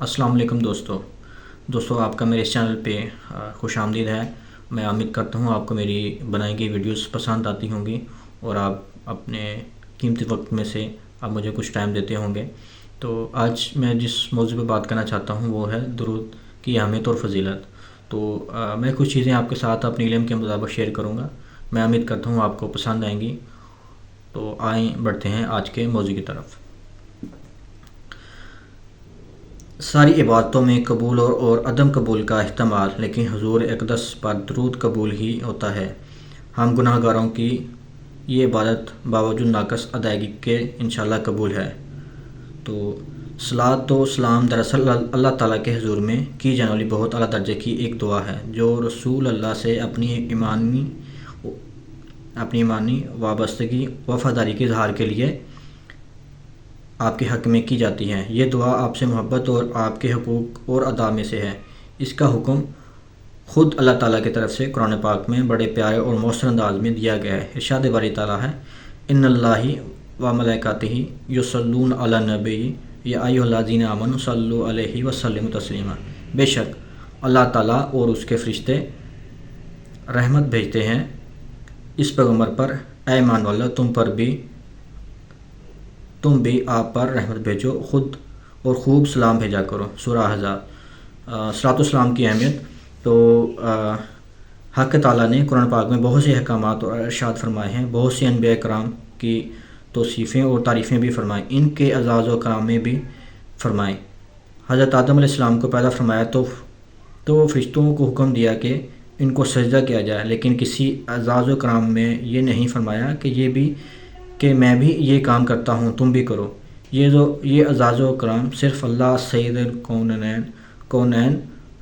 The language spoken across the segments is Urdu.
السلام علیکم دوستو آپ کا میرے اس چینل پہ خوش آمدید ہے۔ میں امید کرتا ہوں آپ کو میری بنائی گئی ویڈیوز پسند آتی ہوں گی اور آپ اپنے قیمتی وقت میں سے آپ مجھے کچھ ٹائم دیتے ہوں گے۔ تو آج میں جس موضوع پہ بات کرنا چاہتا ہوں وہ ہے درود کی اہمیت اور فضیلت۔ تو میں کچھ چیزیں آپ کے ساتھ اپنے علم کے مطابق شیئر کروں گا، میں امید کرتا ہوں آپ کو پسند آئیں گی۔ تو آئیں بڑھتے ہیں آج کے موضوع کی طرف۔ ساری عبادتوں میں قبول اور عدم قبول کا احتمال، لیکن حضور اقدس پر درود قبول ہی ہوتا ہے۔ ہم گناہ گاروں کی یہ عبادت باوجود ناقص ادائیگی کے انشاءاللہ قبول ہے۔ تو صلاۃ و سلام دراصل اللہ تعالیٰ کے حضور میں کی جانے والی بہت اعلیٰ درجے کی ایک دعا ہے، جو رسول اللہ سے اپنی ایمانی وابستگی وفاداری کے اظہار کے لیے آپ کے حق میں کی جاتی ہے۔ یہ دعا آپ سے محبت اور آپ کے حقوق اور ادا میں سے ہے۔ اس کا حکم خود اللہ تعالیٰ کی طرف سے قرآن پاک میں بڑے پیارے اور مؤثر انداز میں دیا گیا ہے۔ ارشاد باری تعالیٰ ہے، ان اللہ و ملائکاتہ یصلون علی النبی یا ایھا الذین آمنوا صلوا علیہ وسلموا تسلیما۔ بے شک اللہ تعالیٰ اور اس کے فرشتے رحمت بھیجتے ہیں اس پیغمبر پر، اے ایمان والو تم بھی آپ پر رحمت بھیجو خود اور خوب سلام بھیجا کرو۔ سورہ احزاب۔ صلاۃ و سلام کی اہمیت۔ تو حق تعالیٰ نے قرآن پاک میں بہت سے احکامات اور ارشاد فرمائے ہیں، بہت سے انبیاء کرام کی توصیفیں اور تعریفیں بھی فرمائیں، ان کے اعزاز و کرام میں بھی فرمائیں۔ حضرت آدم علیہ السلام کو پیدا فرمایا تو فرشتوں کو حکم دیا کہ ان کو سجدہ کیا جائے، لیکن کسی اعزاز و کرام میں یہ نہیں فرمایا کہ میں بھی یہ کام کرتا ہوں تم بھی کرو۔ یہ اعزاز و کرام صرف اللہ سید الکونین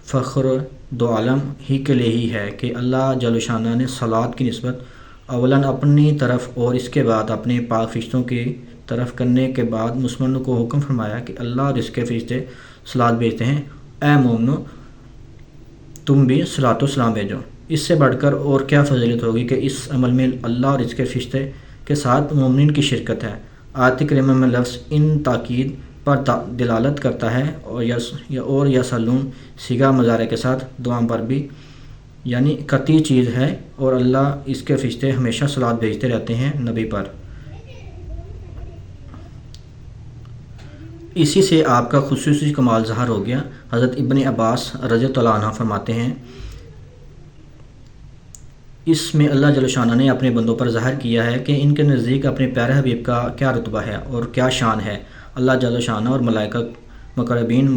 فخر دو عالم ہی کے لیے ہی ہے کہ اللہ جل شانہ نے صلاۃ کی نسبت اولاً اپنی طرف اور اس کے بعد اپنے پاک فرشتوں کی طرف کرنے کے بعد مسلمانوں کو حکم فرمایا کہ اللہ اور اس کے فرشتے صلاۃ بھیجتے ہیں، اے مومنو تم بھی صلاۃ و سلام بھیجو۔ اس سے بڑھ کر اور کیا فضیلت ہوگی کہ اس عمل میں اللہ اور اس کے فرشتے کے ساتھ مومنین کی شرکت ہے۔ آیت کریمہ میں لفظ ان تاکید پر دلالت کرتا ہے اور یصلون صیغہ مضارع کے ساتھ دعا پر بھی، یعنی قطعی چیز ہے، اور اللہ اس کے فرشتے ہمیشہ صلاۃ بھیجتے رہتے ہیں نبی پر۔ اسی سے آپ کا خصوصی کمال ظاہر ہو گیا۔ حضرت ابن عباس رضی اللہ عنہ فرماتے ہیں، اس میں اللہ جل شانہ نے اپنے بندوں پر ظاہر کیا ہے کہ ان کے نزدیک اپنے پیارے حبیب کا کیا رتبہ ہے اور کیا شان ہے۔ اللہ جل شانہ اور ملائکہ مقربین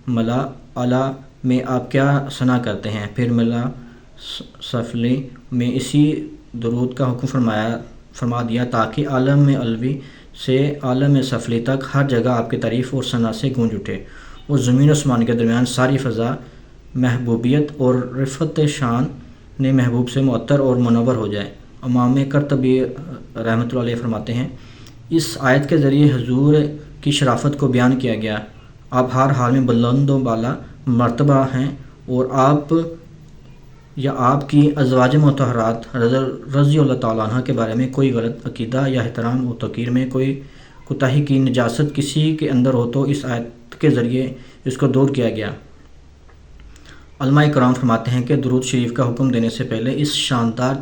ملا اعلیٰ میں آپ کیا ثنا کرتے ہیں۔ پھر ملا سفلی میں اسی درود کا حکم فرما دیا تاکہ عالم علوی سے عالم سفلی تک ہر جگہ آپ کی تعریف اور ثنا سے گونج اٹھے، اور زمین و آسمان کے درمیان ساری فضا محبوبیت اور رفعت شان نے محبوب سے معطر اور منور ہو جائے۔ امام قرطبی رحمۃ اللہ علیہ فرماتے ہیں، اس آیت کے ذریعے حضور کی شرافت کو بیان کیا گیا۔ آپ ہر حال میں بلند و بالا مرتبہ ہیں، اور آپ کی ازواج مطہرات رضی اللہ تعالیٰ عنہ کے بارے میں کوئی غلط عقیدہ یا احترام و توقیر میں کوئی کوتاہی کی نجاست کسی کے اندر ہو تو اس آیت کے ذریعے اس کو دور کیا گیا۔ علماء کرام فرماتے ہیں کہ درود شریف کا حکم دینے سے پہلے اس شاندار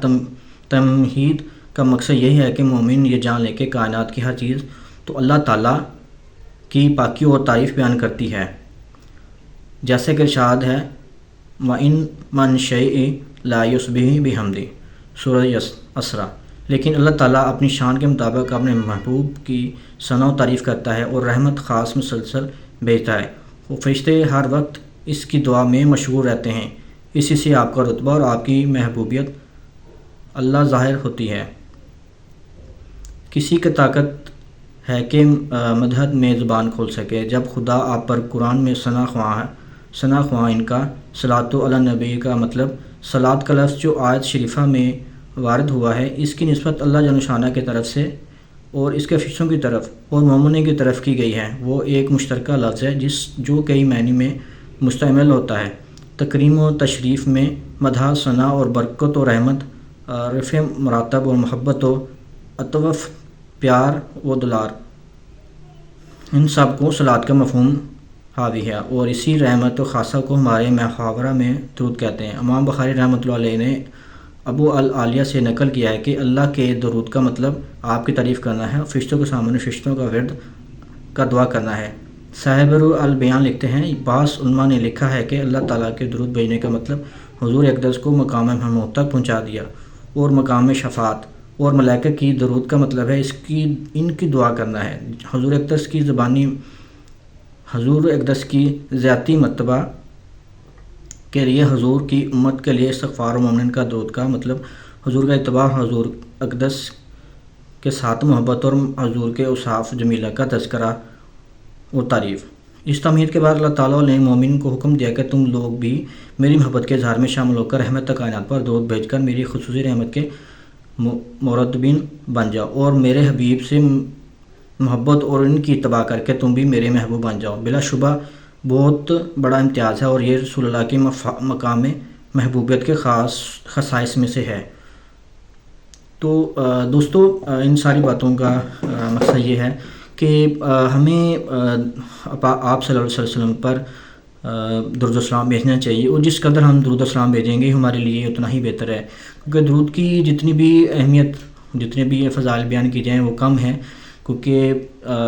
تمہید کا مقصد یہی ہے کہ مومن یہ جان لے کہ کائنات کی ہر چیز تو اللہ تعالیٰ کی پاکی اور تعریف بیان کرتی ہے، جیسے کہ ارشاد ہے، وَإِن مِّن شَيْءٍ لَا يُسَبِّحُ بِحَمْدِهِ سورہ اسراء۔ لیکن اللہ تعالیٰ اپنی شان کے مطابق اپنے محبوب کی ثنا و تعریف کرتا ہے اور رحمت خاص مسلسل بھیجتا ہے۔ فرشتے ہر وقت اس کی دعا میں مشغول رہتے ہیں، اسی سے آپ کا رتبہ اور آپ کی محبوبیت اللہ ظاہر ہوتی ہے۔ کسی کی طاقت ہے کہ مدحت میں زبان کھول سکے، جب خدا آپ پر قرآن میں ثنا خواں ان کا صلاۃ علی النبی کا مطلب صلاۃ کا لفظ جو آیت شریفہ میں وارد ہوا ہے، اس کی نسبت اللہ جل شانہ کی طرف سے اور اس کے فرشتوں کی طرف اور مومنین کی طرف کی گئی ہے۔ وہ ایک مشترکہ لفظ ہے جو کئی معنی میں مستعمل ہوتا ہے۔ تکریم و تشریف میں مدح، ثنا اور برکت و رحمت، رفع مراتب اور محبت و عطف، پیار و دلار، ان سب کو صلاۃ کا مفہوم حاوی ہے، اور اسی رحمت و خاصہ کو ہمارے محاورہ میں درود کہتے ہیں۔ امام بخاری رحمۃ اللہ علیہ نے ابو العالیہ سے نقل کیا ہے کہ اللہ کے درود کا مطلب آپ کی تعریف کرنا ہے، فرشتوں کے سامنے فرشتوں کا ورد کا دعا کرنا ہے۔ صاحب البیان لکھتے ہیں بعض علماء نے لکھا ہے کہ اللہ تعالیٰ کے درود بھیجنے کا مطلب حضور اقدس کو مقام محمود تک پہنچا دیا، اور مقام شفاعت اور ملائکہ کی درود کا مطلب ہے ان کی دعا کرنا ہے۔ حضور اقدس کی ذاتی مرتبہ کے لیے حضور کی امت کے لیے استغفار و مومن کا درود کا مطلب حضور کا اتباع، حضور اقدس کے ساتھ محبت اور حضور کے اوصاف جمیلہ کا تذکرہ اور تعریف۔ اس تمہید کے بعد اللہ تعالیٰ نے مومن کو حکم دیا کہ تم لوگ بھی میری محبت کے اظہار میں شامل ہو کر رحمت کائنات پر درود بھیج کر میری خصوصی رحمت کے مردبین بن جاؤ، اور میرے حبیب سے محبت اور ان کی اتباع کر کے تم بھی میرے محبوب بن جاؤ۔ بلا شبہ بہت بڑا امتیاز ہے، اور یہ رسول اللہ کی مقام محبوبیت کے خاص خصائص میں سے ہے۔ تو دوستو، ان ساری باتوں کا مقصد یہ ہے کہ ہمیں آپ صلی اللہ علیہ وسلم پر درود و سلام بھیجنا چاہیے، اور جس قدر ہم درود و سلام بھیجیں گے ہمارے لیے اتنا ہی بہتر ہے، کیونکہ درود کی جتنی بھی اہمیت، جتنے بھی فضائل بیان کی جائیں وہ کم ہیں، کیونکہ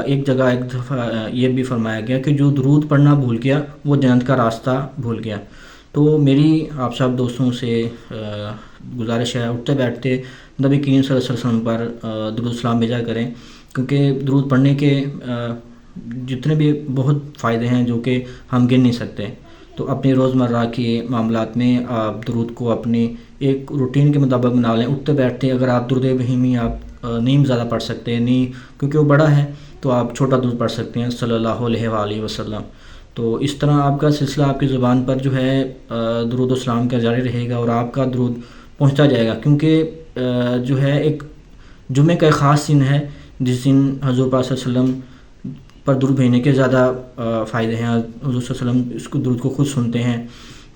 ایک جگہ ایک دفعہ یہ بھی فرمایا گیا کہ جو درود پڑھنا بھول گیا وہ جنت کا راستہ بھول گیا۔ تو میری آپ سب دوستوں سے گزارش ہے، اٹھتے بیٹھتے نبی کریم صلی اللہ علیہ وسلم پر درود و سلام بھیجا کریں، کیونکہ درود پڑھنے کے جتنے بھی بہت فائدے ہیں جو کہ ہم گن نہیں سکتے۔ تو اپنی روزمرہ کے معاملات میں آپ درود کو اپنی ایک روٹین کے مطابق بنا لیں۔ اٹھتے بیٹھتے اگر آپ درود ابراہیمی آپ نہیں زیادہ پڑھ سکتے، نہیں کیونکہ وہ بڑا ہے، تو آپ چھوٹا درود پڑھ سکتے ہیں صلی اللہ علیہ وآلہ وسلم۔ تو اس طرح آپ کا سلسلہ آپ کی زبان پر جو ہے درود و سلام کا جاری رہے گا، اور آپ کا درود پہنچتا جائے گا، کیونکہ جو ہے ایک جمعے کا ایک خاص دن ہے جس دن حضور پاک صلی اللہ علیہ وسلم پر درود بھیجنے کے زیادہ فائدے ہیں۔ حضور صلی اللہ علیہ وسلم اس کو درود کو خود سنتے ہیں۔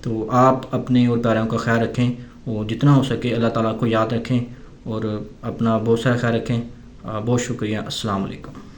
تو آپ اپنے اور پیاروں کا خیال رکھیں، اور جتنا ہو سکے اللہ تعالیٰ کو یاد رکھیں، اور اپنا بہت سارا خیال رکھیں۔ بہت شکریہ۔ السلام علیکم۔